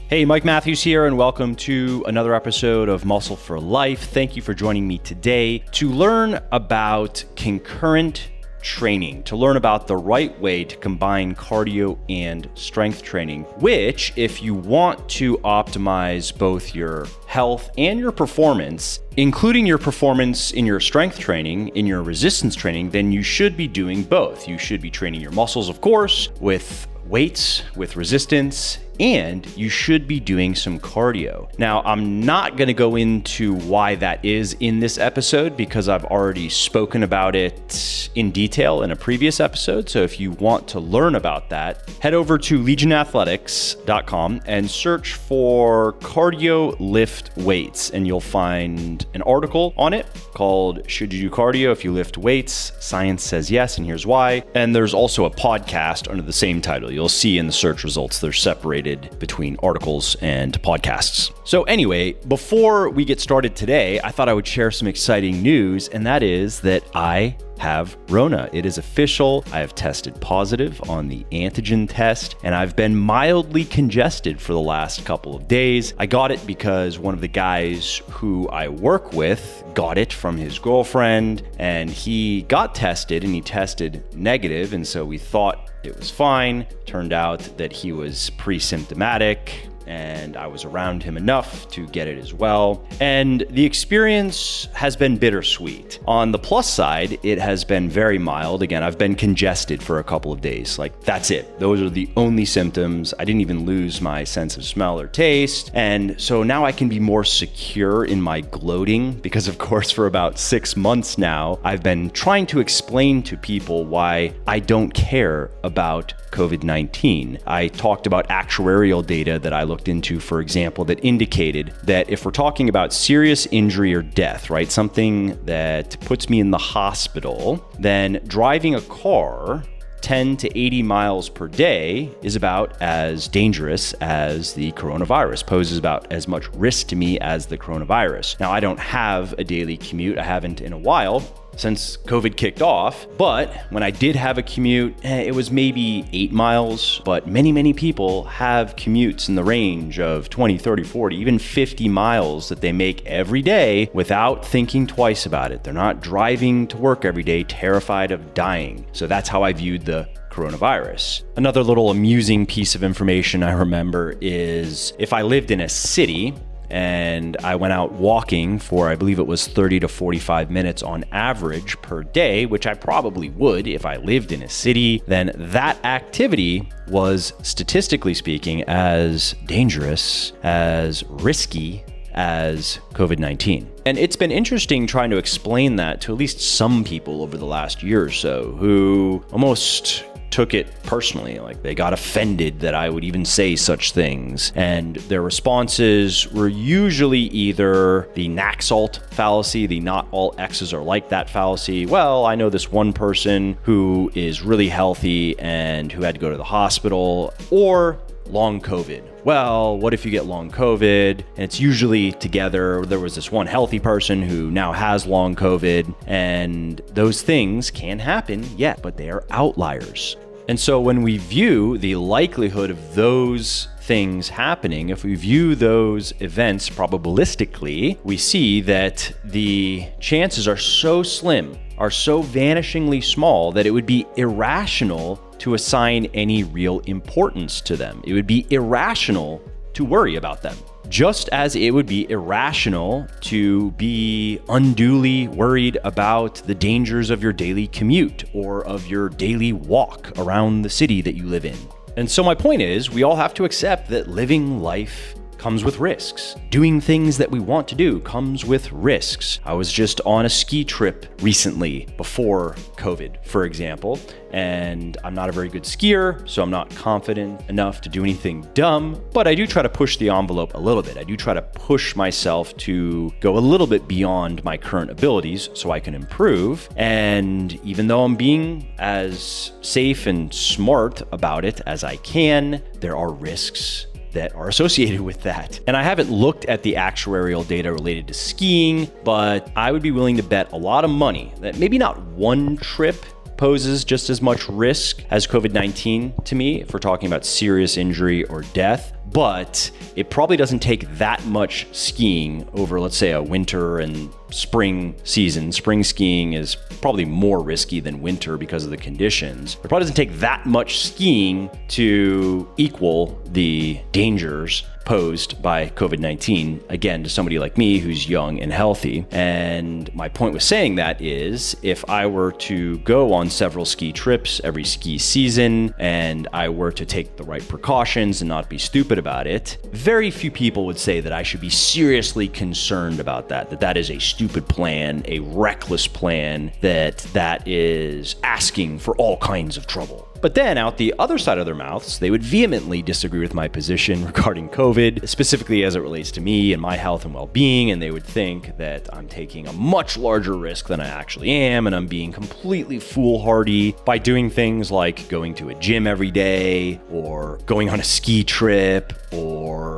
Hey, Mike Matthews here, and welcome to another episode of Muscle for Life. Thank you for joining me today to learn about concurrent training, to learn about the right way to combine cardio and strength training, which, if you want to optimize both your health and your performance, including your performance in your strength training, in your resistance training, then you should be doing both. You should be training your muscles, of course, with weights, with resistance, and you should be doing some cardio. Now, I'm not going to go into why that is in this episode because I've already spoken about it in detail in a previous episode. So if you want to learn about that, head over to legionathletics.com and search for cardio lift weights, and you'll find an article on it called "Should You Do Cardio If You Lift Weights? Science Says Yes, and Here's Why." And there's also a podcast under the same title. You'll see in the search results, they're separated between articles and podcasts. So anyway, before we get started today, I thought I would share some exciting news, and that is that I have Rona. It is official. I have tested positive on the antigen test, and I've been mildly congested for the last couple of days. I got it because one of the guys who I work with got it from his girlfriend, and he got tested and he tested negative, and so we thought it was fine. Turned out that he was pre-symptomatic, and I was around him enough to get it as well. And the experience has been bittersweet. On the plus side, it has been very mild. Again, I've been congested for a couple of days. Like, that's it. Those are the only symptoms. I didn't even lose my sense of smell or taste. And so now I can be more secure in my gloating because, of course, for about 6 months now, I've been trying to explain to people why I don't care about COVID-19. I talked about actuarial data that I looked into, for example, that indicated that if we're talking about serious injury or death, right, something that puts me in the hospital, then driving a car 10 to 80 miles per day is about as dangerous as the coronavirus, poses about as much risk to me as the coronavirus. Now, I don't have a daily commute. I haven't in a while since COVID kicked off, but when I did have a commute, it was maybe 8 miles, but many people have commutes in the range of 20, 30, 40, even 50 miles that they make every day without thinking twice about it. They're not driving to work every day terrified of dying. So that's how I viewed the coronavirus. Another little amusing piece of information I remember is if I lived in a city and I went out walking for, I believe it was 30 to 45 minutes on average per day, which I probably would if I lived in a city, then that activity was, statistically speaking, as dangerous, as risky as COVID-19. And it's been interesting trying to explain that to at least some people over the last year or so who almost took it personally, like they got offended that I would even say such things. And their responses were usually either the Naxalt fallacy, the not all X's are like that fallacy. Well, I know this one person who is really healthy and who had to go to the hospital, or long COVID. Well, what if you get long COVID? And it's usually together. There was this one healthy person who now has long COVID, and those things can happen, yeah, but they are outliers. And so when we view the likelihood of those things happening, if we view those events probabilistically, we see that the chances are so slim, are so vanishingly small, that it would be irrational to assign any real importance to them. It would be irrational to worry about them. Just as it would be irrational to be unduly worried about the dangers of your daily commute or of your daily walk around the city that you live in. And so my point is, we all have to accept that living life comes with risks. Doing things that we want to do comes with risks. I was just on a ski trip recently before COVID, for example, and I'm not a very good skier, so I'm not confident enough to do anything dumb, but I do try to push the envelope a little bit. I do try to push myself to go a little bit beyond my current abilities so I can improve. And even though I'm being as safe and smart about it as I can, there are risks that are associated with that. And I haven't looked at the actuarial data related to skiing, but I would be willing to bet a lot of money that maybe not one trip poses just as much risk as COVID-19 to me, if we're talking about serious injury or death, but it probably doesn't take that much skiing over, let's say, a winter and spring season. Spring skiing is probably more risky than winter because of the conditions. It probably doesn't take that much skiing to equal the dangers posed by COVID-19, again, to somebody like me who's young and healthy. And my point with saying that is, if I were to go on several ski trips every ski season and I were to take the right precautions and not be stupid about it, very few people would say that I should be seriously concerned about that is a stupid plan, a reckless plan, that is asking for all kinds of trouble. But then out the other side of their mouths, they would vehemently disagree with my position regarding COVID, specifically as it relates to me and my health and well-being, and they would think that I'm taking a much larger risk than I actually am, and I'm being completely foolhardy by doing things like going to a gym every day, or going on a ski trip, or,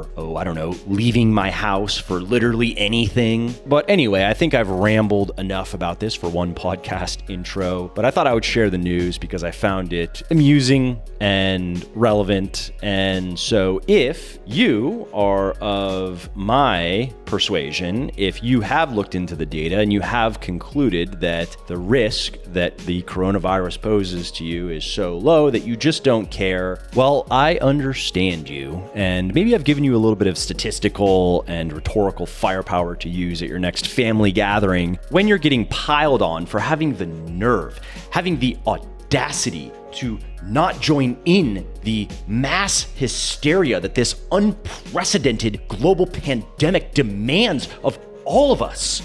leaving my house for literally anything. But anyway, I think I've rambled enough about this for one podcast intro, but I thought I would share the news because I found it amusing and relevant. And so if you are of my persuasion, if you have looked into the data and you have concluded that the risk that the coronavirus poses to you is so low that you just don't care, well, I understand you. And maybe I've given you a little bit of statistical and rhetorical firepower to use at your next family gathering when you're getting piled on for having the nerve, having the audacity to not join in the mass hysteria that this unprecedented global pandemic demands of all of us.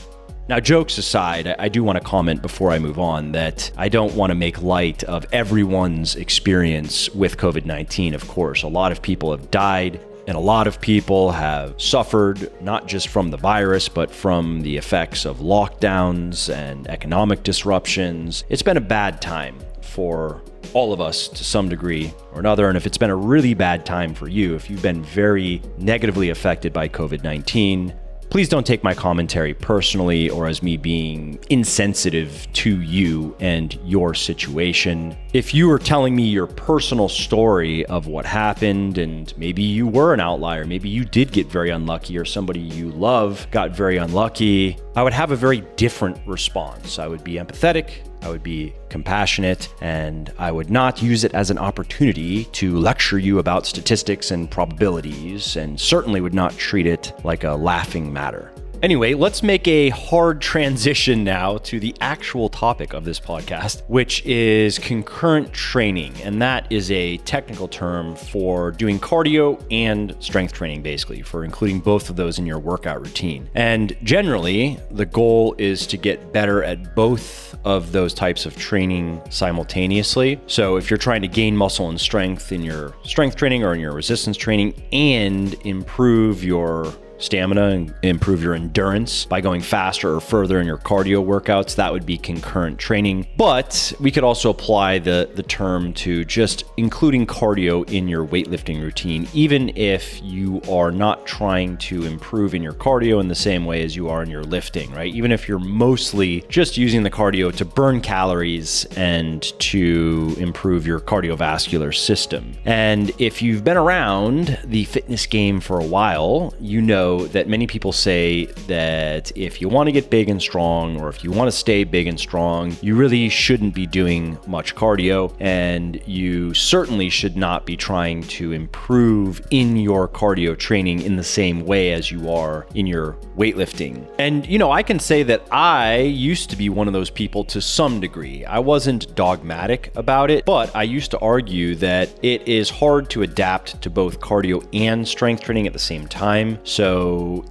Now, jokes aside, I do want to comment before I move on that I don't want to make light of everyone's experience with COVID-19. Of course, a lot of people have died, and a lot of people have suffered, not just from the virus, but from the effects of lockdowns and economic disruptions. It's been a bad time for all of us to some degree or another. And if it's been a really bad time for you, if you've been very negatively affected by COVID-19, please don't take my commentary personally or as me being insensitive to you and your situation. If you are telling me your personal story of what happened, and maybe you were an outlier, maybe you did get very unlucky, or somebody you love got very unlucky, I would have a very different response. I would be empathetic, I would be compassionate, and I would not use it as an opportunity to lecture you about statistics and probabilities, and certainly would not treat it like a laughing matter. Anyway, let's make a hard transition now to the actual topic of this podcast, which is concurrent training. And that is a technical term for doing cardio and strength training, basically, for including both of those in your workout routine. And generally, the goal is to get better at both of those types of training simultaneously. So if you're trying to gain muscle and strength in your strength training or in your resistance training and improve your stamina and improve your endurance by going faster or further in your cardio workouts, that would be concurrent training. But we could also apply the term to just including cardio in your weightlifting routine, even if you are not trying to improve in your cardio in the same way as you are in your lifting, right? Even if you're mostly just using the cardio to burn calories and to improve your cardiovascular system. And if you've been around the fitness game for a while, you know that many people say that if you want to get big and strong, or if you want to stay big and strong, you really shouldn't be doing much cardio, and you certainly should not be trying to improve in your cardio training in the same way as you are in your weightlifting. And, I can say that I used to be one of those people to some degree. I wasn't dogmatic about it, but I used to argue that it is hard to adapt to both cardio and strength training at the same time. So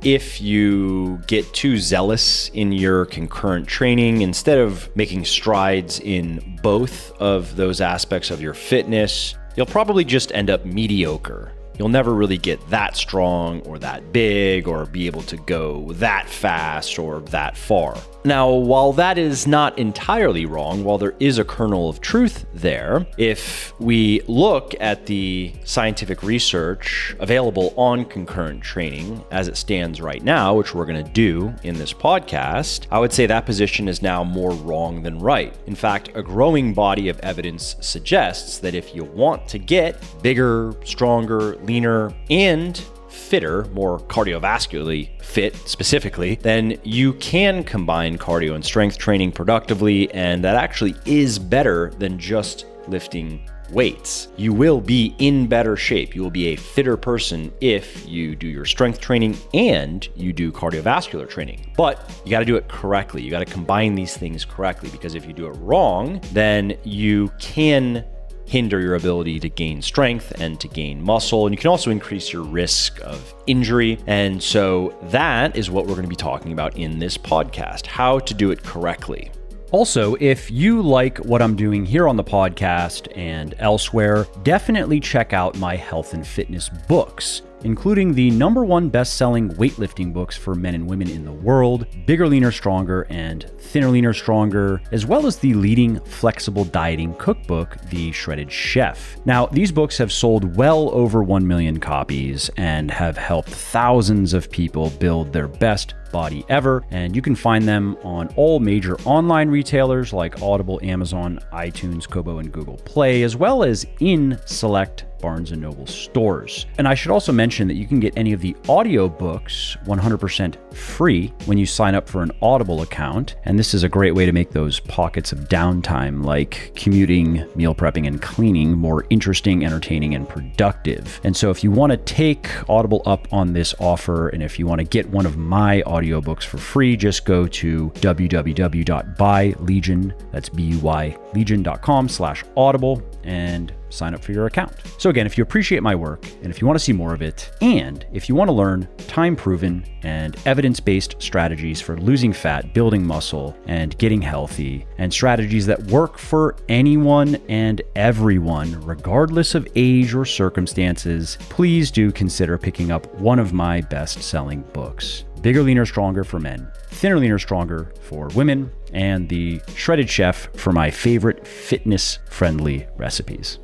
if you get too zealous in your concurrent training, instead of making strides in both of those aspects of your fitness, you'll probably just end up mediocre. You'll never really get that strong or that big or be able to go that fast or that far. Now, while that is not entirely wrong, while there is a kernel of truth there, if we look at the scientific research available on concurrent training as it stands right now, which we're going to do in this podcast, I would say that position is now more wrong than right. In fact, a growing body of evidence suggests that if you want to get bigger, stronger, leaner, and fitter, more cardiovascularly fit specifically, then you can combine cardio and strength training productively, and that actually is better than just lifting weights. You will be in better shape. You will be a fitter person if you do your strength training and you do cardiovascular training. But you got to do it correctly. You got to combine these things correctly, because if you do it wrong, then you can hinder your ability to gain strength and to gain muscle. And you can also increase your risk of injury. And so that is what we're going to be talking about in this podcast, how to do it correctly. Also, if you like what I'm doing here on the podcast and elsewhere, definitely check out my health and fitness books, including the #1 best-selling weightlifting books for men and women in the world, Bigger, Leaner, Stronger, and Thinner, Leaner, Stronger, as well as the leading flexible dieting cookbook, The Shredded Chef. Now, these books have sold well over 1 million copies and have helped thousands of people build their best body ever, and you can find them on all major online retailers like Audible, Amazon, iTunes, Kobo, and Google Play, as well as in select Barnes & Noble stores. And I should also mention that you can get any of the audiobooks 100% free when you sign up for an Audible account, and this is a great way to make those pockets of downtime like commuting, meal prepping, and cleaning more interesting, entertaining, and productive. And so if you want to take Audible up on this offer, and if you want to get one of my audiobooks for free, just go to www.buylegion, that's BUY, legion.com/audible, and sign up for your account. So again, if you appreciate my work, and if you want to see more of it, and if you want to learn time-proven and evidence-based strategies for losing fat, building muscle, and getting healthy, and strategies that work for anyone and everyone, regardless of age or circumstances, please do consider picking up one of my best-selling books, Bigger, Leaner, Stronger for men, Thinner, Leaner, Stronger for women, and The Shredded Chef for my favorite fitness-friendly recipes.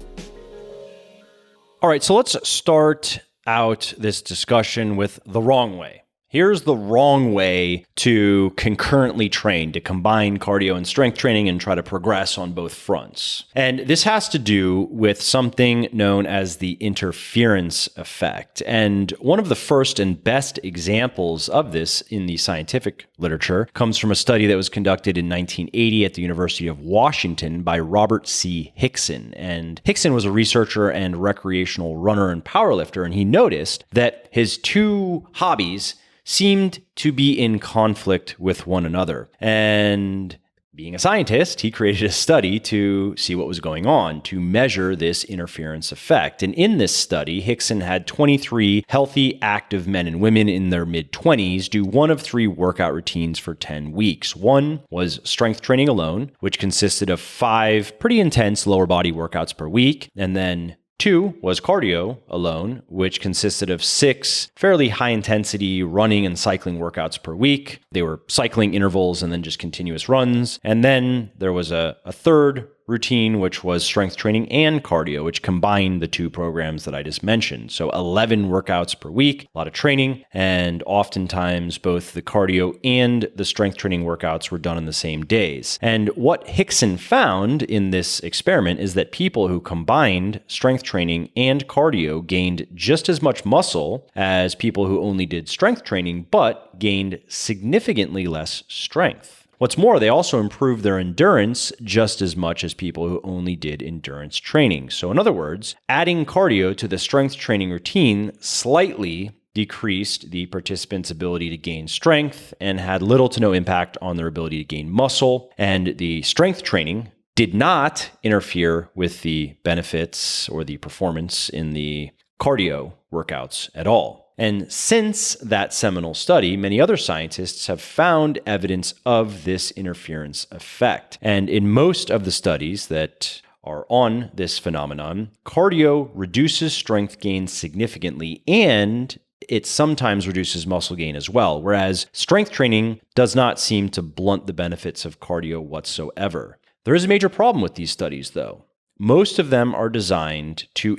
All right, so let's start out this discussion with the wrong way. Here's the wrong way to concurrently train, to combine cardio and strength training and try to progress on both fronts. And this has to do with something known as the interference effect. And one of the first and best examples of this in the scientific literature comes from a study that was conducted in 1980 at the University of Washington by Robert C. Hickson. And Hickson was a researcher and recreational runner and powerlifter, and he noticed that his two hobbies seemed to be in conflict with one another. And being a scientist, he created a study to see what was going on, to measure this interference effect. And in this study, Hickson had 23 healthy, active men and women in their mid-20s do one of 3 workout routines for 10 weeks. One was strength training alone, which consisted of 5 pretty intense lower body workouts per week, and then 2 was cardio alone, which consisted of 6 fairly high-intensity running and cycling workouts per week. They were cycling intervals and then just continuous runs. And then there was a third routine, which was strength training and cardio, which combined the 2 programs that I just mentioned. So 11 workouts per week, a lot of training, and oftentimes both the cardio and the strength training workouts were done in the same days. And what Hickson found in this experiment is that people who combined strength training and cardio gained just as much muscle as people who only did strength training, but gained significantly less strength. What's more, they also improved their endurance just as much as people who only did endurance training. So in other words, adding cardio to the strength training routine slightly decreased the participants' ability to gain strength and had little to no impact on their ability to gain muscle. And the strength training did not interfere with the benefits or the performance in the cardio workouts at all. And since that seminal study, many other scientists have found evidence of this interference effect. And in most of the studies that are on this phenomenon, cardio reduces strength gain significantly, and it sometimes reduces muscle gain as well, whereas strength training does not seem to blunt the benefits of cardio whatsoever. There is a major problem with these studies, though. Most of them are designed to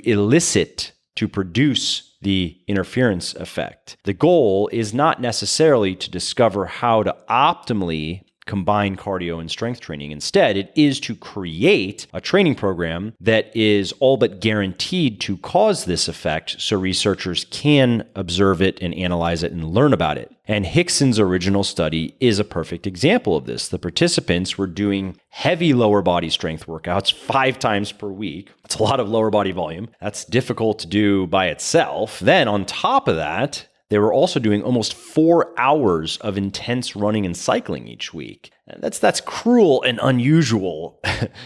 produce the interference effect. The goal is not necessarily to discover how to optimally combine cardio and strength training. Instead, it is to create a training program that is all but guaranteed to cause this effect so researchers can observe it and analyze it and learn about it. And Hickson's original study is a perfect example of this. The participants were doing heavy lower body strength workouts 5 times per week. It's a lot of lower body volume. That's difficult to do by itself. Then on top of that, they were also doing almost 4 hours of intense running and cycling each week. And that's cruel and unusual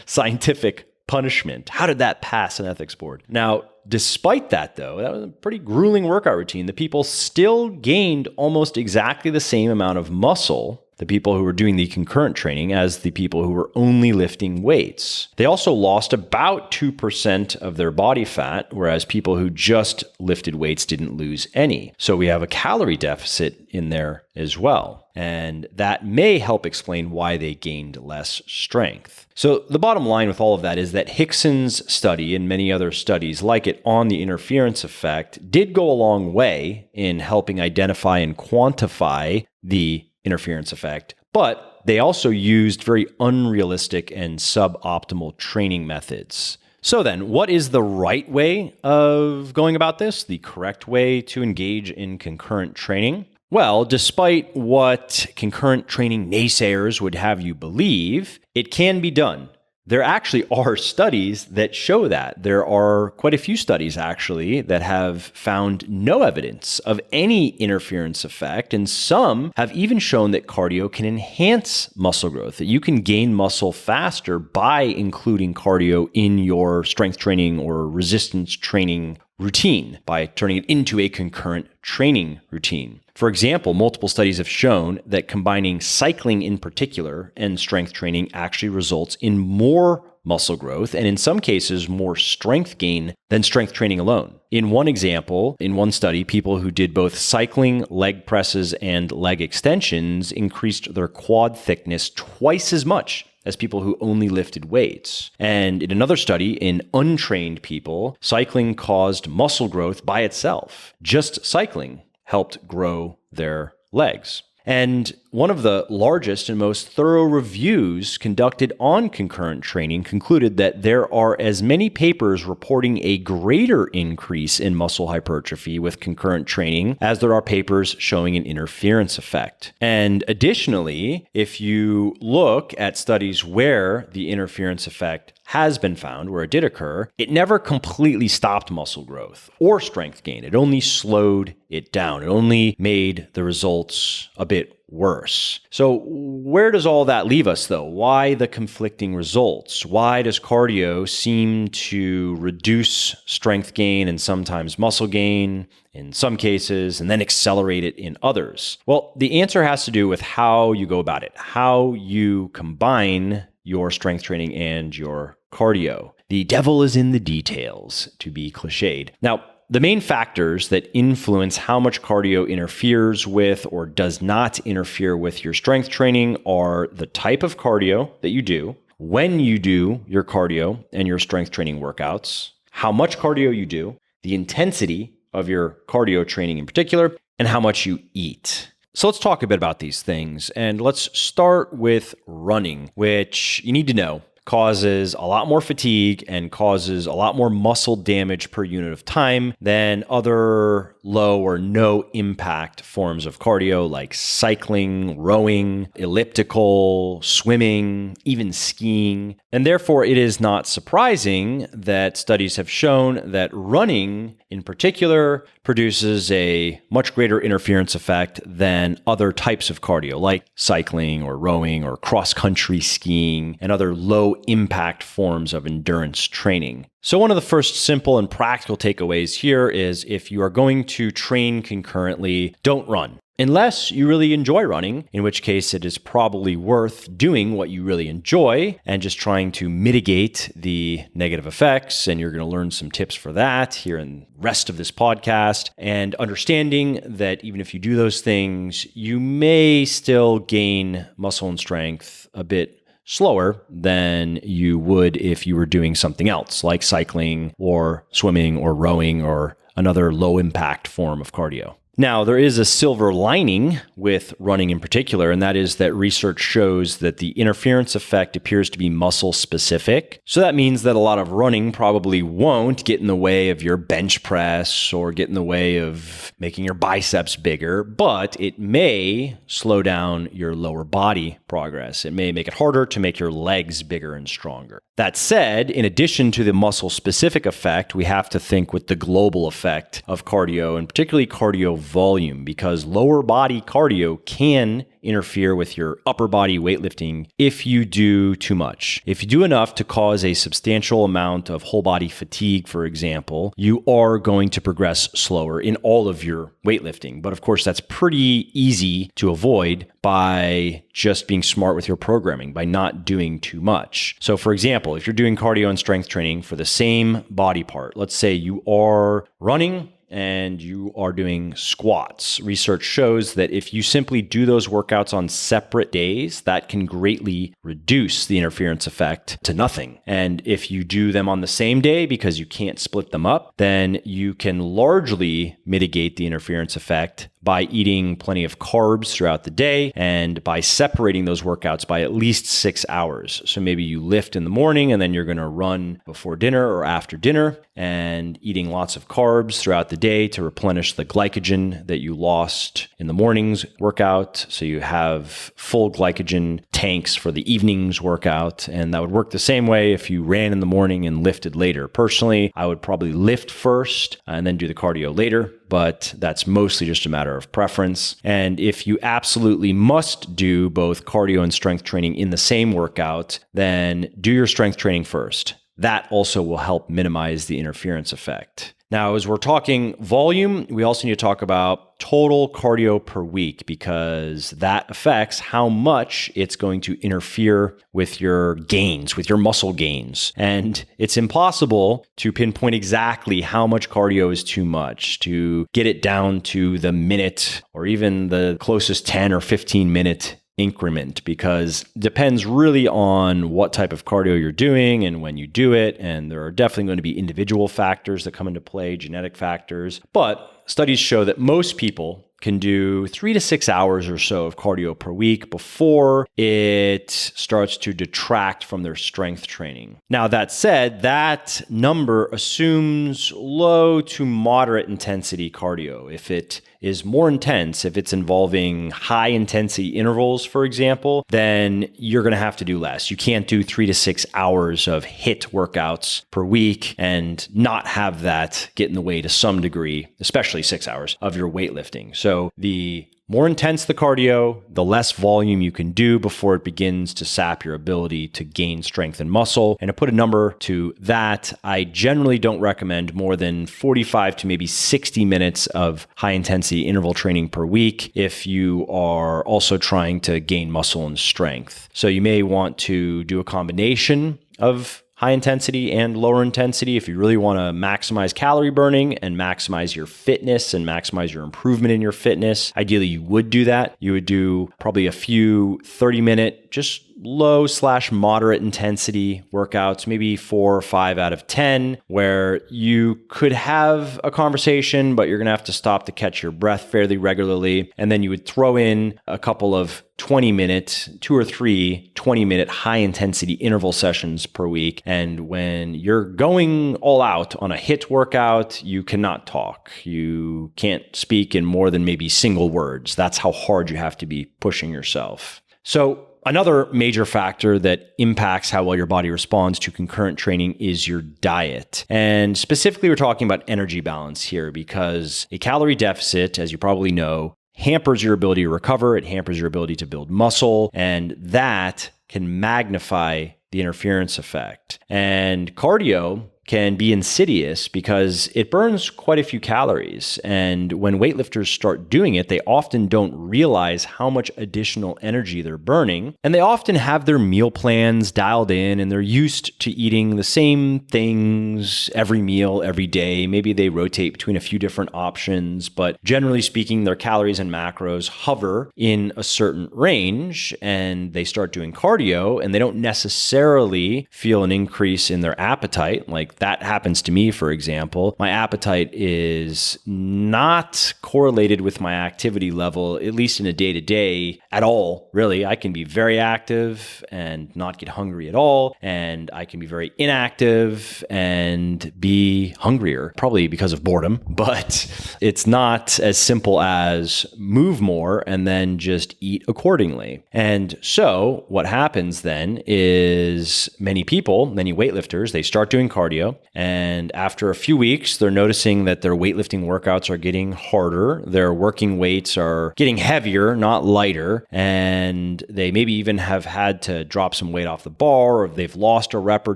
scientific punishment. How did that pass an ethics board? Now, despite that, though, that was a pretty grueling workout routine. The people still gained almost exactly the same amount of muscle, the people who were doing the concurrent training, as the people who were only lifting weights. They also lost about 2% of their body fat, whereas people who just lifted weights didn't lose any. So we have a calorie deficit in there as well. And that may help explain why they gained less strength. So the bottom line with all of that is that Hickson's study and many other studies like it on the interference effect did go a long way in helping identify and quantify the interference effect, but they also used very unrealistic and suboptimal training methods. So then, what is the right way of going about this? The correct way to engage in concurrent training? Well, despite what concurrent training naysayers would have you believe, it can be done. There actually are studies that show that. There are quite a few studies, actually, that have found no evidence of any interference effect, and some have even shown that cardio can enhance muscle growth, that you can gain muscle faster by including cardio in your strength training or resistance training routine, by turning it into a concurrent training routine. For example, multiple studies have shown that combining cycling in particular and strength training actually results in more muscle growth and in some cases more strength gain than strength training alone. In one example, in one study, people who did both cycling, leg presses, and leg extensions increased their quad thickness twice as much as people who only lifted weights. And in another study, in untrained people, cycling caused muscle growth by itself. Just cycling helped grow their legs. And one of the largest and most thorough reviews conducted on concurrent training concluded that there are as many papers reporting a greater increase in muscle hypertrophy with concurrent training as there are papers showing an interference effect. And additionally, if you look at studies where the interference effect has been found, where it did occur, it never completely stopped muscle growth or strength gain. It only slowed it down. It only made the results a bit worse. So where does all that leave us, though? Why the conflicting results? Why does cardio seem to reduce strength gain and sometimes muscle gain in some cases, and then accelerate it in others? Well, the answer has to do with how you go about it, how you combine your strength training and your cardio. The devil is in the details, to be cliched. Now, the main factors that influence how much cardio interferes with or does not interfere with your strength training are the type of cardio that you do, when you do your cardio and your strength training workouts, how much cardio you do, the intensity of your cardio training in particular, and how much you eat. So let's talk a bit about these things, and let's start with running, which you need to know causes a lot more fatigue and causes a lot more muscle damage per unit of time than other low or no impact forms of cardio like cycling, rowing, elliptical, swimming, even skiing. And therefore, it is not surprising that studies have shown that running in particular produces a much greater interference effect than other types of cardio like cycling or rowing or cross-country skiing and other low impact forms of endurance training. So one of the first simple and practical takeaways here is if you are going to train concurrently, don't run. Unless you really enjoy running, in which case it is probably worth doing what you really enjoy and just trying to mitigate the negative effects. And you're going to learn some tips for that here in the rest of this podcast. And understanding that even if you do those things, you may still gain muscle and strength a bit slower than you would if you were doing something else like cycling or swimming or rowing or another low impact form of cardio. Now, there is a silver lining with running in particular, and that is that research shows that the interference effect appears to be muscle specific. So that means that a lot of running probably won't get in the way of your bench press or get in the way of making your biceps bigger, but it may slow down your lower body progress. It may make it harder to make your legs bigger and stronger. That said, in addition to the muscle specific effect, we have to think with the global effect of cardio, and particularly cardio volume, because lower body cardio can interfere with your upper body weightlifting if you do too much. If you do enough to cause a substantial amount of whole body fatigue, for example, you are going to progress slower in all of your weightlifting. But of course, that's pretty easy to avoid by just being smart with your programming, by not doing too much. So for example, if you're doing cardio and strength training for the same body part, let's say you are running and you are doing squats. Research shows that if you simply do those workouts on separate days, that can greatly reduce the interference effect to nothing. And if you do them on the same day because you can't split them up, then you can largely mitigate the interference effect by eating plenty of carbs throughout the day and by separating those workouts by at least 6 hours. So maybe you lift in the morning and then you're going to run before dinner or after dinner, and eating lots of carbs throughout the day to replenish the glycogen that you lost in the morning's workout. So you have full glycogen tanks for the evening's workout. And that would work the same way if you ran in the morning and lifted later. Personally, I would probably lift first and then do the cardio later, but that's mostly just a matter of preference. And if you absolutely must do both cardio and strength training in the same workout, then do your strength training first. That also will help minimize the interference effect. Now, as we're talking volume, we also need to talk about total cardio per week, because that affects how much it's going to interfere with your gains, with your muscle gains. And it's impossible to pinpoint exactly how much cardio is too much, to get it down to the minute or even the closest 10 or 15 minute increment, because it depends really on what type of cardio you're doing and when you do it. And there are definitely going to be individual factors that come into play, genetic factors. But studies show that most people can do 3 to 6 hours or so of cardio per week before it starts to detract from their strength training. Now, that said, that number assumes low to moderate intensity cardio. If it is more intense, if it's involving high intensity intervals, for example, then you're going to have to do less. You can't do 3 to 6 hours of HIIT workouts per week and not have that get in the way to some degree, especially 6 hours of your weightlifting. So the more intense the cardio, the less volume you can do before it begins to sap your ability to gain strength and muscle. And to put a number to that, I generally don't recommend more than 45 to maybe 60 minutes of high intensity interval training per week if you are also trying to gain muscle and strength. So you may want to do a combination of high intensity and lower intensity if you really want to maximize calorie burning and maximize your fitness and maximize your improvement in your fitness. Ideally, you would do that. You would do probably a few 30-minute, just low/moderate intensity workouts, maybe 4 or 5 out of 10, where you could have a conversation, but you're going to have to stop to catch your breath fairly regularly. And then you would throw in a couple of 20-minute, 2 or 3 20-minute high intensity interval sessions per week. And when you're going all out on a HIIT workout, you cannot talk. You can't speak in more than maybe single words. That's how hard you have to be pushing yourself. So another major factor that impacts how well your body responds to concurrent training is your diet. And specifically, we're talking about energy balance here, because a calorie deficit, as you probably know, hampers your ability to recover. It hampers your ability to build muscle, and that can magnify the interference effect. And cardio can be insidious because it burns quite a few calories. And when weightlifters start doing it, they often don't realize how much additional energy they're burning. And they often have their meal plans dialed in, and they're used to eating the same things every meal, every day. Maybe they rotate between a few different options, but generally speaking, their calories and macros hover in a certain range, and they start doing cardio and they don't necessarily feel an increase in their appetite like that happens to me, for example, my appetite is not correlated with my activity level, at least in a day-to-day at all, really. I can be very active and not get hungry at all, and I can be very inactive and be hungrier, probably because of boredom, but it's not as simple as move more and then just eat accordingly. And so what happens then is many weightlifters, they start doing cardio, and after a few weeks, they're noticing that their weightlifting workouts are getting harder, their working weights are getting heavier, not lighter, and they maybe even have had to drop some weight off the bar, or they've lost a rep or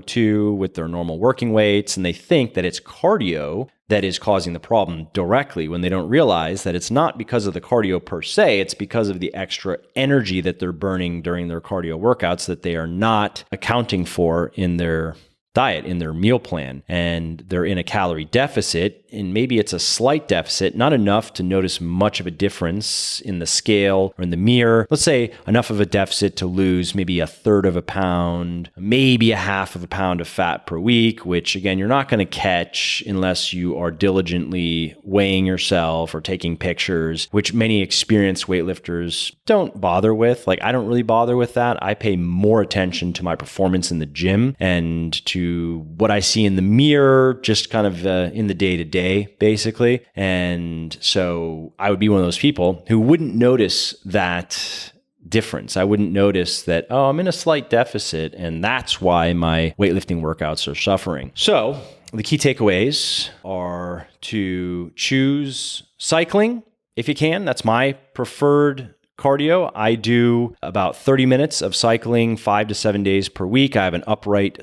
two with their normal working weights, and they think that it's cardio that is causing the problem directly, when they don't realize that it's not because of the cardio per se, it's because of the extra energy that they're burning during their cardio workouts that they are not accounting for in their diet, in their meal plan, and they're in a calorie deficit, and maybe it's a slight deficit, not enough to notice much of a difference in the scale or in the mirror. Let's say enough of a deficit to lose maybe a third of a pound, maybe a half of a pound of fat per week, which again, you're not going to catch unless you are diligently weighing yourself or taking pictures, which many experienced weightlifters don't bother with. Like, I don't really bother with that. I pay more attention to my performance in the gym and to what I see in the mirror, just kind of in the day-to-day, basically. And so I would be one of those people who wouldn't notice that difference. I wouldn't notice that, oh, I'm in a slight deficit, and that's why my weightlifting workouts are suffering. So the key takeaways are to choose cycling if you can. That's my preferred cardio. I do about 30 minutes of cycling 5 to 7 days per week. I have an upright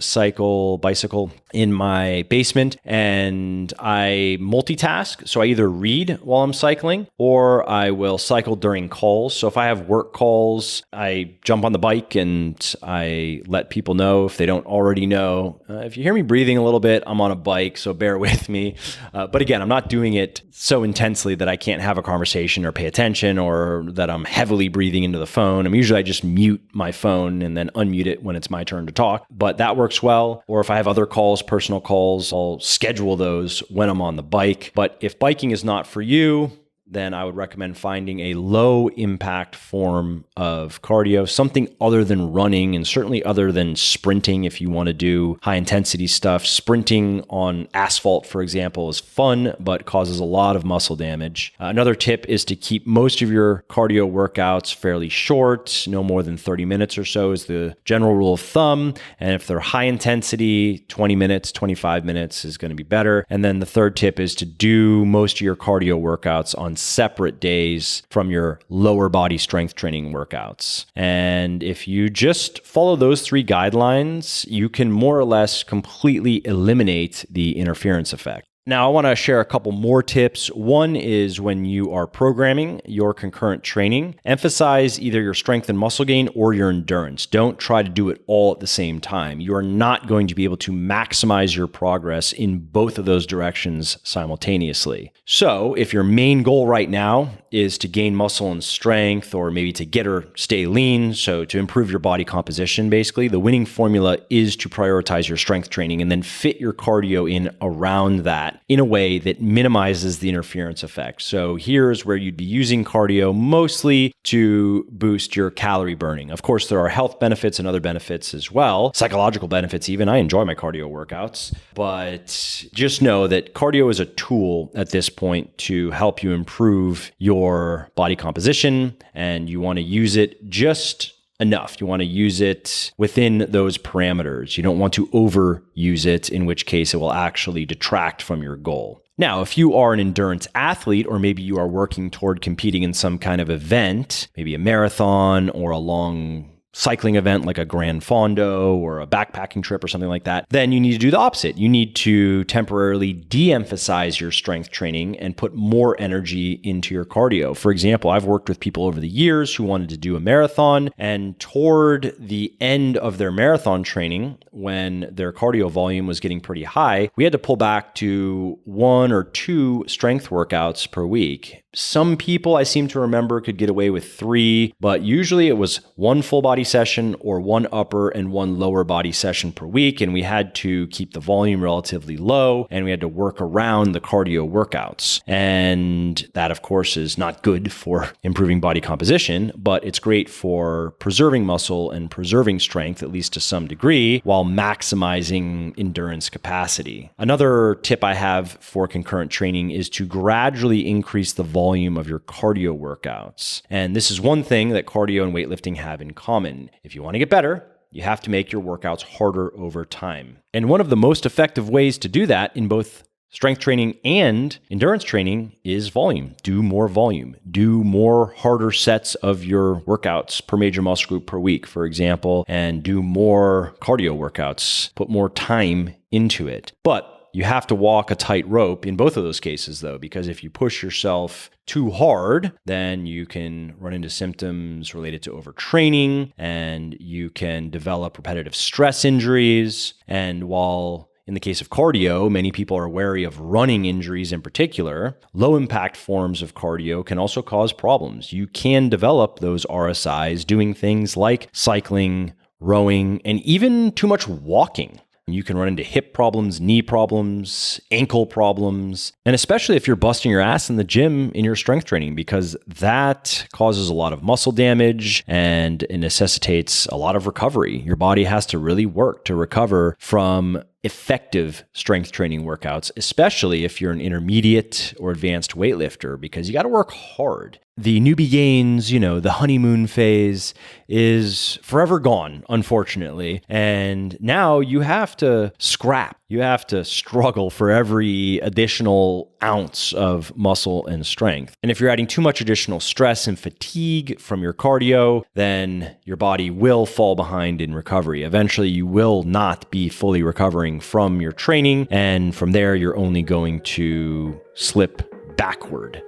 bicycle in my basement, and I multitask. So I either read while I'm cycling, or I will cycle during calls. So if I have work calls, I jump on the bike and I let people know if they don't already know. If you hear me breathing a little bit, I'm on a bike, so bear with me. But again, I'm not doing it so intensely that I can't have a conversation or pay attention, or that I'm heavily breathing into the phone. I just mute my phone and then unmute it when it's my turn to talk, but that works well. Or if I have other calls, personal calls, I'll schedule those when I'm on the bike. But if biking is not for you, then I would recommend finding a low impact form of cardio, something other than running, and certainly other than sprinting if you want to do high intensity stuff. Sprinting on asphalt, for example, is fun, but causes a lot of muscle damage. Another tip is to keep most of your cardio workouts fairly short. No more than 30 minutes or so is the general rule of thumb. And if they're high intensity, 20 minutes, 25 minutes is going to be better. And then the third tip is to do most of your cardio workouts on separate days from your lower body strength training workouts. And if you just follow those 3 guidelines, you can more or less completely eliminate the interference effect. Now, I want to share a couple more tips. One is when you are programming your concurrent training, emphasize either your strength and muscle gain or your endurance. Don't try to do it all at the same time. You are not going to be able to maximize your progress in both of those directions simultaneously. So if your main goal right now is to gain muscle and strength, or maybe to get or stay lean, so to improve your body composition, basically, the winning formula is to prioritize your strength training and then fit your cardio in around that in a way that minimizes the interference effect. So here's where you'd be using cardio mostly to boost your calorie burning. Of course, there are health benefits and other benefits as well, psychological benefits even. I enjoy my cardio workouts, but just know that cardio is a tool at this point to help you improve your body composition, and you want to use it just enough. You want to use it within those parameters. You don't want to overuse it, in which case it will actually detract from your goal. Now, if you are an endurance athlete, or maybe you are working toward competing in some kind of event, maybe a marathon or a long cycling event like a Grand Fondo or a backpacking trip or something like that, then you need to do the opposite. You need to temporarily de-emphasize your strength training and put more energy into your cardio. For example, I've worked with people over the years who wanted to do a marathon, and toward the end of their marathon training, when their cardio volume was getting pretty high, we had to pull back to 1 or 2 strength workouts per week. Some people, I seem to remember, could get away with 3, but usually it was 1 full body body session or one upper and one lower body session per week. And we had to keep the volume relatively low, and we had to work around the cardio workouts. And that, of course, is not good for improving body composition, but it's great for preserving muscle and preserving strength, at least to some degree, while maximizing endurance capacity. Another tip I have for concurrent training is to gradually increase the volume of your cardio workouts. And this is one thing that cardio and weightlifting have in common. If you want to get better, you have to make your workouts harder over time. And one of the most effective ways to do that in both strength training and endurance training is volume. Do more volume. Do more harder sets of your workouts per major muscle group per week, for example, and do more cardio workouts. Put more time into it. But you have to walk a tight rope in both of those cases, though, because if you push yourself too hard, then you can run into symptoms related to overtraining, and you can develop repetitive stress injuries. And while in the case of cardio, many people are wary of running injuries in particular, low impact forms of cardio can also cause problems. You can develop those RSIs doing things like cycling, rowing, and even too much walking. You can run into hip problems, knee problems, ankle problems, and especially if you're busting your ass in the gym in your strength training, because that causes a lot of muscle damage and it necessitates a lot of recovery. Your body has to really work to recover from effective strength training workouts, especially if you're an intermediate or advanced weightlifter, because you got to work hard. The newbie gains, the honeymoon phase is forever gone, unfortunately. And now you have to scrap. You have to struggle for every additional ounce of muscle and strength. And if you're adding too much additional stress and fatigue from your cardio, then your body will fall behind in recovery. Eventually, you will not be fully recovering from your training. And from there, you're only going to slip backward.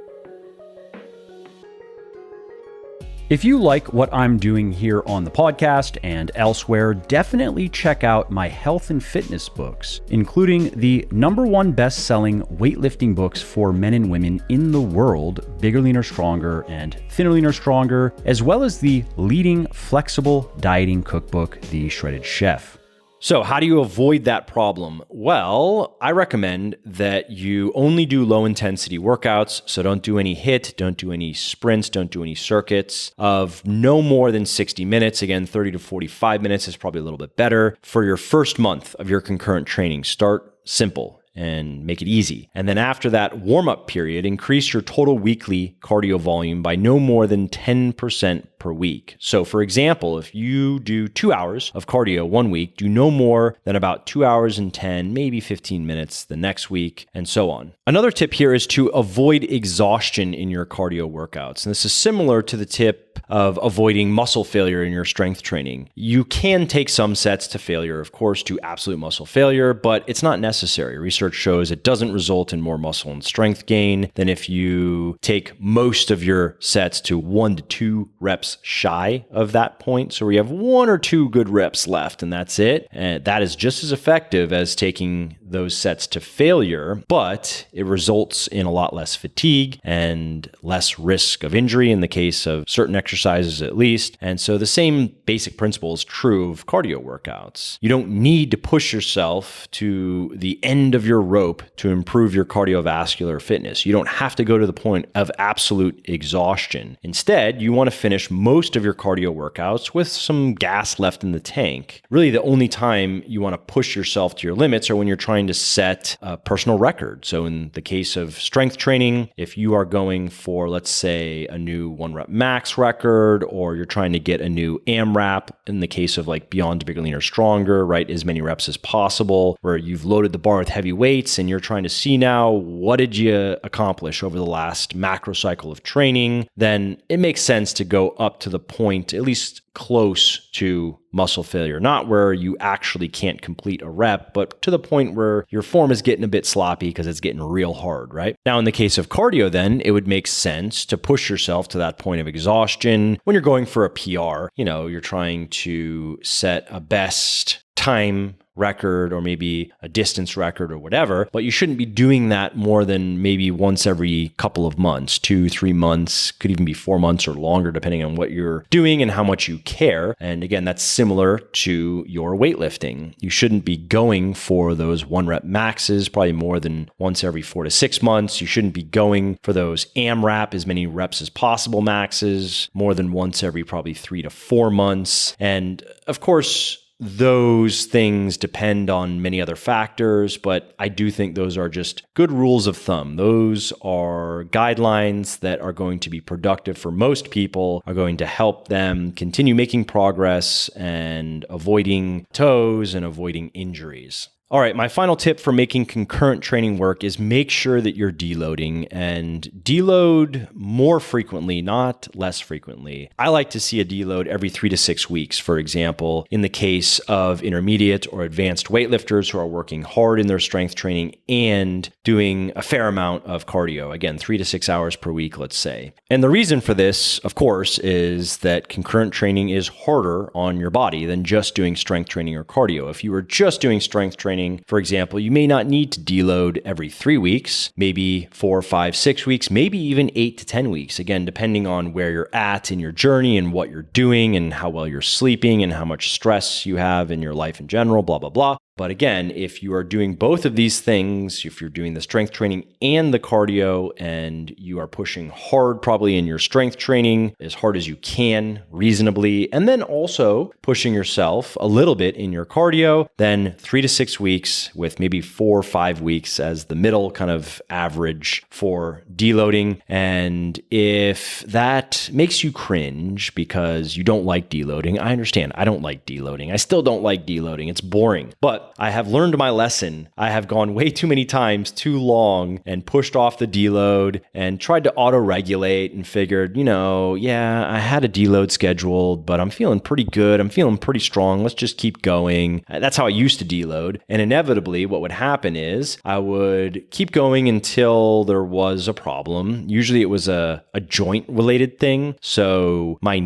If you like what I'm doing here on the podcast and elsewhere, definitely check out my health and fitness books, including the #1 best-selling weightlifting books for men and women in the world, Bigger, Leaner, Stronger, and Thinner, Leaner, Stronger, as well as the leading flexible dieting cookbook, The Shredded Chef. So how do you avoid that problem? Well, I recommend that you only do low intensity workouts. So don't do any HIIT, don't do any sprints, don't do any circuits of no more than 60 minutes. Again, 30 to 45 minutes is probably a little bit better. For your first month of your concurrent training, start simple and make it easy. And then after that warm-up period, increase your total weekly cardio volume by no more than 10% per week. So for example, if you do 2 hours of cardio one week, do no more than about 2 hours and 10, maybe 15 minutes the next week, and so on. Another tip here is to avoid exhaustion in your cardio workouts. And this is similar to the tip of avoiding muscle failure in your strength training. You can take some sets to failure, of course, to absolute muscle failure, but it's not necessary. Research shows it doesn't result in more muscle and strength gain than if you take most of your sets to 1 to 2 reps shy of that point. So we have 1 or 2 good reps left, and that's it. And that is just as effective as taking those sets to failure, but it results in a lot less fatigue and less risk of injury in the case of certain exercises at least. And so the same basic principle is true of cardio workouts. You don't need to push yourself to the end of your rope to improve your cardiovascular fitness. You don't have to go to the point of absolute exhaustion. Instead, you want to finish most of your cardio workouts with some gas left in the tank. Really, the only time you want to push yourself to your limits are when you're trying to set a personal record. So in the case of strength training, if you are going for, let's say, a new 1 rep max record, or you're trying to get a new AMRAP, in the case of like Beyond Bigger, Leaner, Stronger, right? As many reps as possible, where you've loaded the bar with heavy weights and you're trying to see now, what did you accomplish over the last macro cycle of training? Then it makes sense to go up to the point, at least close to muscle failure, not where you actually can't complete a rep, but to the point where your form is getting a bit sloppy because it's getting real hard, right? Now, in the case of cardio, then it would make sense to push yourself to that point of exhaustion. When you're going for a PR, you're trying to set a best time record or maybe a distance record or whatever, but you shouldn't be doing that more than maybe once every couple of months, 2-3 months, could even be 4 months or longer, depending on what you're doing and how much you care. And again, that's similar to your weightlifting. You shouldn't be going for those 1-rep maxes, probably more than once every 4 to 6 months. You shouldn't be going for those AMRAP, as many reps as possible maxes, more than once every probably 3 to 4 months. And of course, those things depend on many other factors, but I do think those are just good rules of thumb. Those are guidelines that are going to be productive for most people, are going to help them continue making progress and avoiding toes and avoiding injuries. All right, my final tip for making concurrent training work is make sure that you're deloading, and deload more frequently, not less frequently. I like to see a deload every 3 to 6 weeks, for example, in the case of intermediate or advanced weightlifters who are working hard in their strength training and doing a fair amount of cardio. Again, 3 to 6 hours per week, let's say. And the reason for this, of course, is that concurrent training is harder on your body than just doing strength training or cardio. If you were just doing strength training, for example, you may not need to deload every 3 weeks, maybe 4, 5, 6 weeks, maybe even 8 to 10 weeks. Again, depending on where you're at in your journey and what you're doing and how well you're sleeping and how much stress you have in your life in general, blah, blah, blah. But again, if you are doing both of these things, if you're doing the strength training and the cardio, and you are pushing hard probably in your strength training as hard as you can reasonably, and then also pushing yourself a little bit in your cardio, then 3 to 6 weeks with maybe 4 or 5 weeks as the middle kind of average for deloading. And if that makes you cringe because you don't like deloading, I understand. I don't like deloading. I still don't like deloading. It's boring. But I have learned my lesson. I have gone way too many times too long and pushed off the deload and tried to auto-regulate and figured, yeah, I had a deload scheduled, but I'm feeling pretty good. I'm feeling pretty strong. Let's just keep going. That's how I used to deload. And inevitably, what would happen is I would keep going until there was a problem. Usually it was a joint-related thing. So my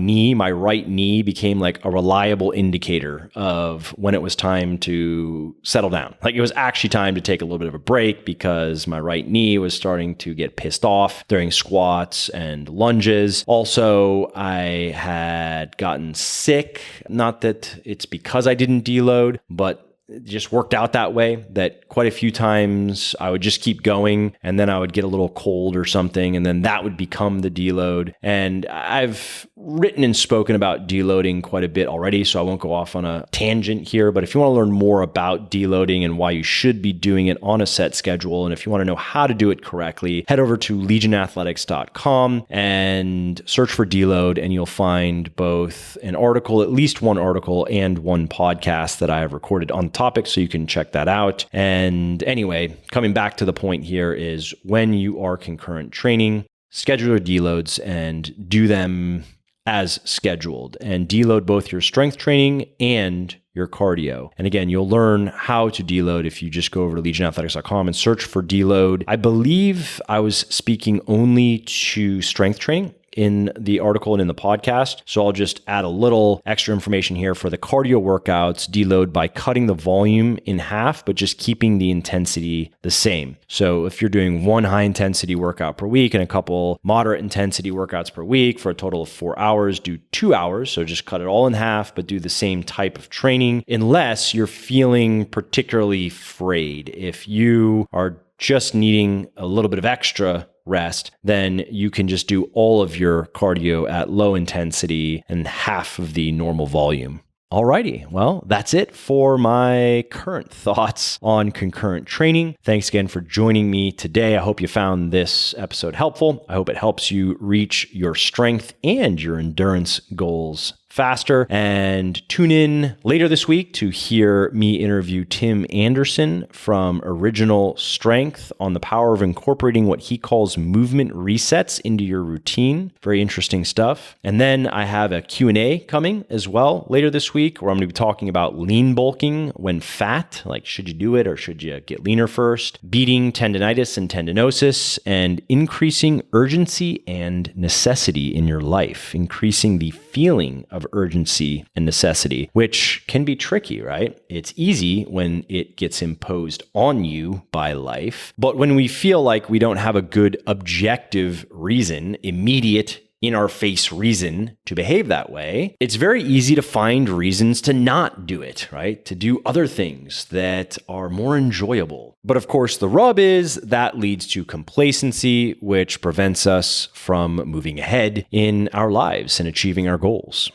right knee became like a reliable indicator of when it was time to settle down. Like it was actually time to take a little bit of a break because my right knee was starting to get pissed off during squats and lunges. Also, I had gotten sick. Not that it's because I didn't deload, but it just worked out that way, that quite a few times I would just keep going and then I would get a little cold or something and then that would become the deload. And I've written and spoken about deloading quite a bit already, so I won't go off on a tangent here. But if you want to learn more about deloading and why you should be doing it on a set schedule, and if you want to know how to do it correctly, head over to legionathletics.com and search for deload, and you'll find both an article, at least one article, and one podcast that I have recorded on topic, so you can check that out. And anyway, coming back to the point here is when you are concurrent training, schedule your deloads and do them as scheduled, and deload both your strength training and your cardio. And again, you'll learn how to deload if you just go over to legionathletics.com and search for deload. I believe I was speaking only to strength training in the article and in the podcast. So I'll just add a little extra information here for the cardio workouts. Deload by cutting the volume in half, but just keeping the intensity the same. So if you're doing one high intensity workout per week and a couple moderate intensity workouts per week for a total of 4 hours, do 2 hours. So just cut it all in half, but do the same type of training unless you're feeling particularly frayed. If you are just needing a little bit of extra rest, then you can just do all of your cardio at low intensity and half of the normal volume. Alrighty, well, that's it for my current thoughts on concurrent training. Thanks again for joining me today. I hope you found this episode helpful. I hope it helps you reach your strength and your endurance goals faster. And tune in later this week to hear me interview Tim Anderson from Original Strength on the power of incorporating what he calls movement resets into your routine. Very interesting stuff. And then I have a Q&A coming as well later this week, where I'm going to be talking about lean bulking when fat, like should you do it or should you get leaner first, beating tendinitis and tendinosis, and increasing urgency and necessity in your life, increasing the feeling of of urgency and necessity, which can be tricky, right? It's easy when it gets imposed on you by life. But when we feel like we don't have a good objective reason, immediate in our face reason to behave that way, it's very easy to find reasons to not do it, right? To do other things that are more enjoyable. But of course, the rub is that leads to complacency, which prevents us from moving ahead in our lives and achieving our goals.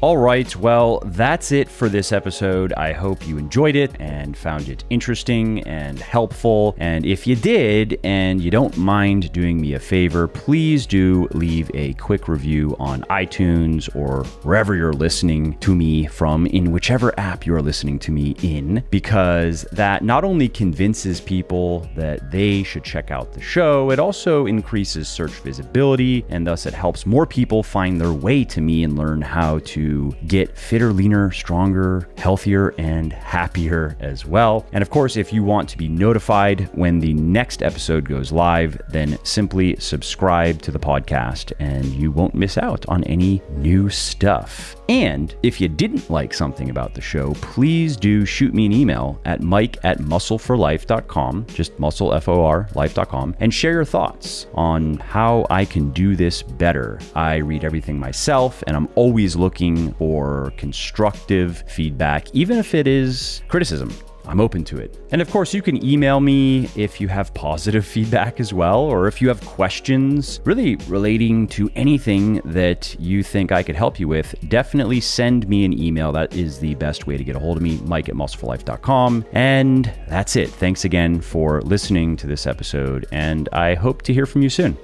All right, well, that's it for this episode. I hope you enjoyed it and found it interesting and helpful. And if you did, and you don't mind doing me a favor, please do leave a quick review on iTunes or wherever you're listening to me from, in whichever app you're listening to me in, because that not only convinces people that they should check out the show, it also increases search visibility, and thus it helps more people find their way to me and learn how to get fitter, leaner, stronger, healthier, and happier as well. And of course, if you want to be notified when the next episode goes live, then simply subscribe to the podcast and you won't miss out on any new stuff. And if you didn't like something about the show, please do shoot me an email at mike@muscleforlife.com, just muscle, F-O-R, life.com, and share your thoughts on how I can do this better. I read everything myself, and I'm always looking for constructive feedback, even if it is criticism. I'm open to it. And of course, you can email me if you have positive feedback as well, or if you have questions really relating to anything that you think I could help you with, definitely send me an email. That is the best way to get a hold of me, mike@muscleforlife.com. And that's it. Thanks again for listening to this episode, and I hope to hear from you soon.